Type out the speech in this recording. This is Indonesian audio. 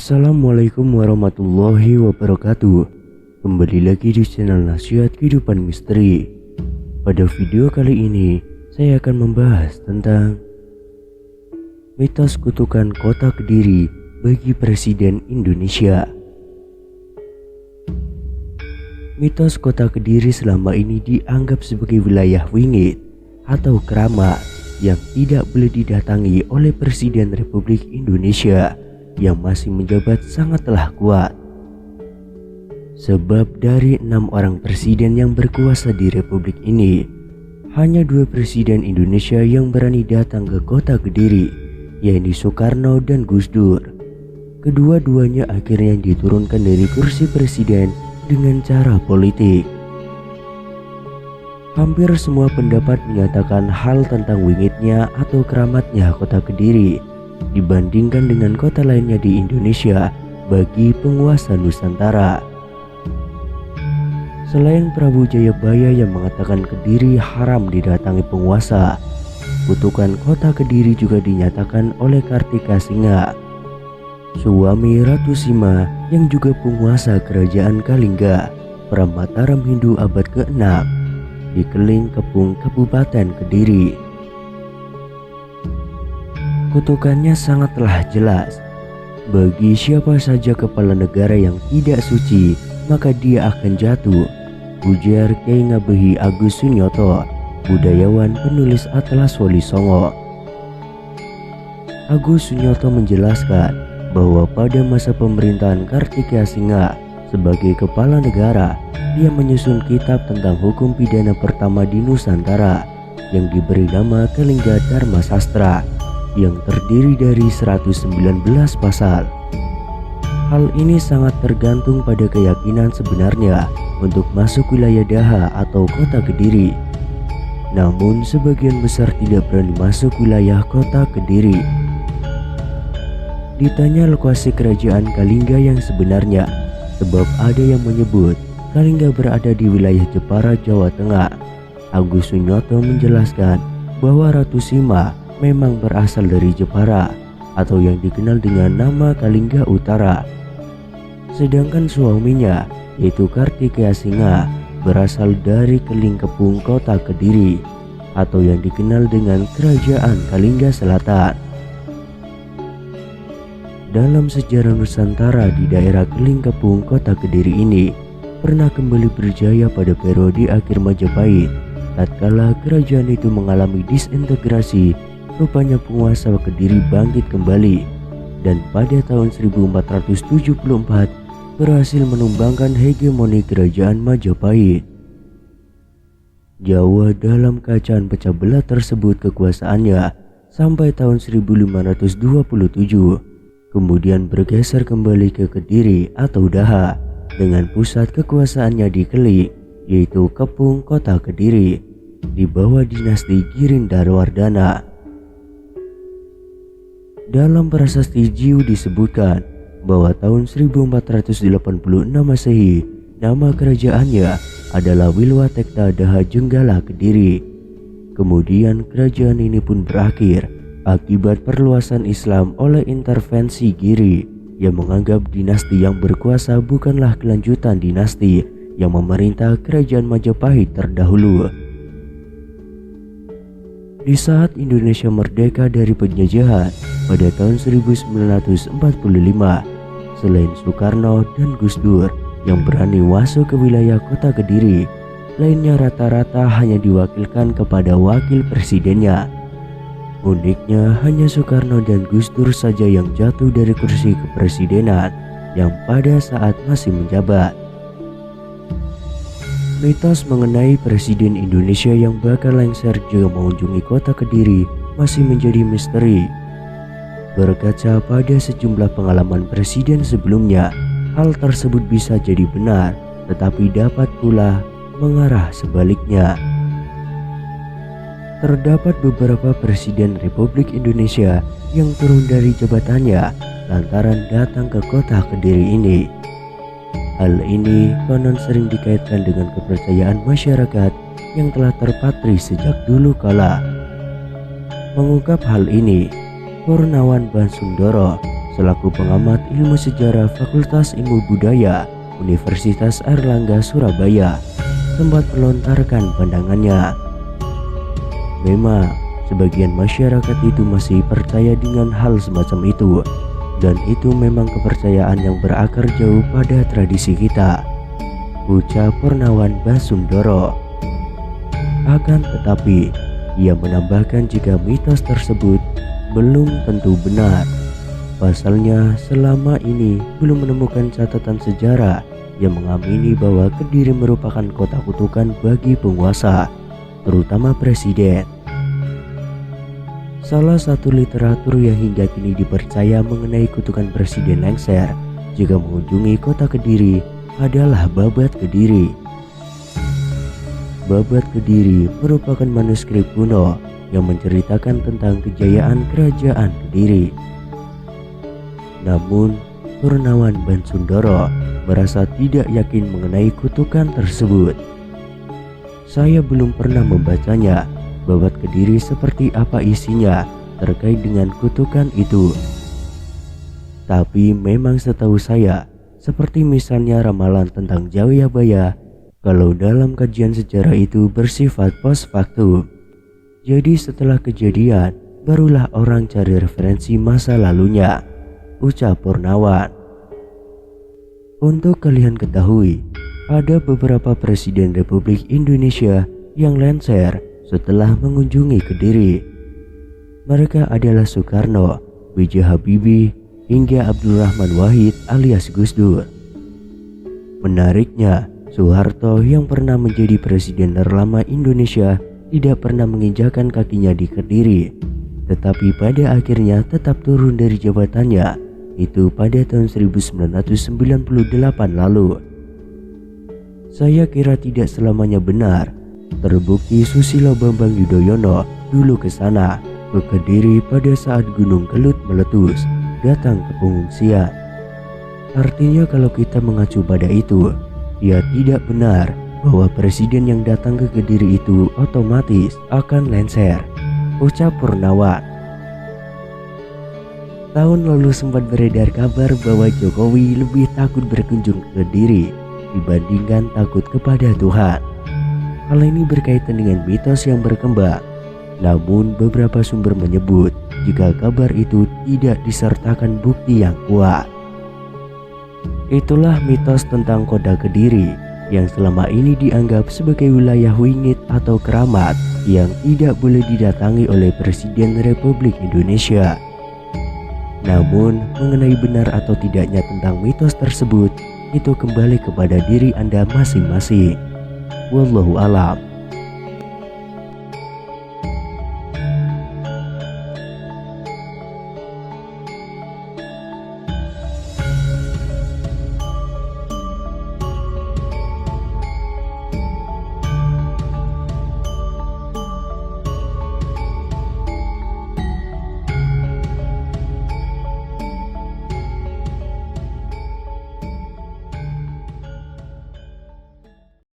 Assalamualaikum warahmatullahi wabarakatuh. Kembali lagi di channel Nasihat Kehidupan Misteri. Pada video kali ini saya akan membahas tentang mitos kutukan kota Kediri bagi Presiden Indonesia. Mitos kota Kediri selama ini dianggap sebagai wilayah wingit atau keramat yang tidak boleh didatangi oleh Presiden Republik Indonesia yang masih menjabat sangatlah kuat. Sebab dari 6 orang presiden yang berkuasa di Republik ini, hanya 2 presiden Indonesia yang berani datang ke kota Kediri, yaitu Soekarno dan Gus Dur. Kedua-duanya akhirnya diturunkan dari kursi presiden dengan cara politik. Hampir semua pendapat menyatakan hal tentang wingitnya atau keramatnya kota Kediri dibandingkan dengan kota lainnya di Indonesia bagi penguasa Nusantara. Selain Prabu Jayabaya yang mengatakan Kediri haram didatangi penguasa, kutukan kota Kediri juga dinyatakan oleh Kartika Singa, suami Ratu Sima yang juga penguasa kerajaan Kalingga, Pramataram Hindu abad ke-6 di Keling Kepung, Kabupaten Kediri. Kutukannya sangatlah jelas. Bagi siapa saja kepala negara yang tidak suci, maka dia akan jatuh, ujar Kyai Ngabehi Agus Sunyoto, budayawan penulis Atlas Wali Songo. Agus Sunyoto menjelaskan bahwa pada masa pemerintahan Kartika Singa sebagai kepala negara, dia menyusun kitab tentang hukum pidana pertama di Nusantara yang diberi nama Kalingga Dharma Sastra, yang terdiri dari 119 pasal. Hal ini sangat tergantung pada keyakinan sebenarnya untuk masuk wilayah Daha atau kota Kediri. Namun sebagian besar tidak berani masuk wilayah kota Kediri. Ditanya lokasi kerajaan Kalingga yang sebenarnya, sebab ada yang menyebut Kalingga berada di wilayah Jepara, Jawa Tengah, Agus Sunyoto menjelaskan bahwa Ratu Sima memang berasal dari Jepara atau yang dikenal dengan nama Kalingga Utara. Sedangkan suaminya yaitu Kartika Singa berasal dari Keling Kepung, kota Kediri atau yang dikenal dengan Kerajaan Kalingga Selatan. Dalam sejarah Nusantara di daerah Keling Kepung, kota Kediri ini pernah kembali berjaya pada periode akhir Majapahit. Tatkala kerajaan itu mengalami disintegrasi, rupanya penguasa Kediri bangkit kembali dan pada tahun 1474 berhasil menumbangkan hegemoni kerajaan Majapahit. Jawa dalam keadaan pecah belah tersebut kekuasaannya sampai tahun 1527, kemudian bergeser kembali ke Kediri atau Daha dengan pusat kekuasaannya di Keling, yaitu Kepung, kota Kediri, di bawah dinasti Girindra-Wardana. Dalam prasasti Jiu disebutkan bahwa tahun 1486 Masehi, nama kerajaannya adalah Wilwatekta Daha Jenggala Kediri. Kemudian kerajaan ini pun berakhir akibat perluasan Islam oleh intervensi Giri yang menganggap dinasti yang berkuasa bukanlah kelanjutan dinasti yang memerintah kerajaan Majapahit terdahulu. Di saat Indonesia merdeka dari penjajahan pada tahun 1945, selain Soekarno dan Gus Dur yang berani masuk ke wilayah kota Kediri, lainnya rata-rata hanya diwakilkan kepada wakil presidennya. Uniknya hanya Soekarno dan Gus Dur saja yang jatuh dari kursi kepresidenan yang pada saat masih menjabat. Mitos mengenai Presiden Indonesia yang bakal lengser jika mengunjungi kota Kediri masih menjadi misteri. Berkaca pada sejumlah pengalaman presiden sebelumnya, hal tersebut bisa jadi benar, tetapi dapat pula mengarah sebaliknya. Terdapat beberapa presiden Republik Indonesia yang turun dari jabatannya lantaran datang ke kota Kediri ini. Hal ini konon sering dikaitkan dengan kepercayaan masyarakat yang telah terpatri sejak dulu kala. Mengungkap hal ini, Purnawan Bansundoro selaku pengamat ilmu sejarah Fakultas Ilmu Budaya Universitas Airlangga Surabaya, sempat melontarkan pandangannya. Memang, sebagian masyarakat itu masih percaya dengan hal semacam itu, dan itu memang kepercayaan yang berakar jauh pada tradisi kita, ucap Purnawan Basundoro. Akan tetapi, ia menambahkan jika mitos tersebut belum tentu benar. Pasalnya, selama ini belum menemukan catatan sejarah yang mengamini bahwa Kediri merupakan kota kutukan bagi penguasa, terutama presiden. Salah satu literatur yang hingga kini dipercaya mengenai kutukan presiden lengser jika mengunjungi kota Kediri adalah Babat Kediri. Babat Kediri merupakan manuskrip kuno yang menceritakan tentang kejayaan kerajaan Kediri. Namun, Purnawan Basundoro merasa tidak yakin mengenai kutukan tersebut. Saya belum pernah membacanya. Babat Kediri seperti apa isinya terkait dengan kutukan itu. Tapi memang setahu saya, seperti misalnya ramalan tentang Jayabaya, kalau dalam kajian sejarah itu bersifat post factum. Jadi setelah kejadian, barulah orang cari referensi masa lalunya, ucap Purnawan. Untuk kalian ketahui, ada beberapa presiden Republik Indonesia yang lengser setelah mengunjungi Kediri. Mereka adalah Soekarno, B.J. Habibie, hingga Abdurrahman Wahid alias Gus Dur. Menariknya, Soeharto yang pernah menjadi presiden terlama Indonesia tidak pernah menginjakan kakinya di Kediri, tetapi pada akhirnya tetap turun dari jabatannya, itu pada tahun 1998 lalu. Saya kira tidak selamanya benar. Terbukti Susilo Bambang Yudhoyono dulu ke sana, ke Kediri pada saat Gunung Kelut meletus, datang ke pengungsian. Artinya kalau kita mengacu pada itu, ya tidak benar bahwa presiden yang datang ke Kediri itu otomatis akan lengser, ucap Purnawan. Tahun lalu sempat beredar kabar bahwa Jokowi lebih takut berkunjung ke Kediri dibandingkan takut kepada Tuhan. Hal ini berkaitan dengan mitos yang berkembang. Namun beberapa sumber menyebut jika kabar itu tidak disertakan bukti yang kuat. Itulah mitos tentang kota Kediri yang selama ini dianggap sebagai wilayah wingit atau keramat yang tidak boleh didatangi oleh Presiden Republik Indonesia. Namun mengenai benar atau tidaknya tentang mitos tersebut, itu kembali kepada diri Anda masing-masing. Wallahu alam.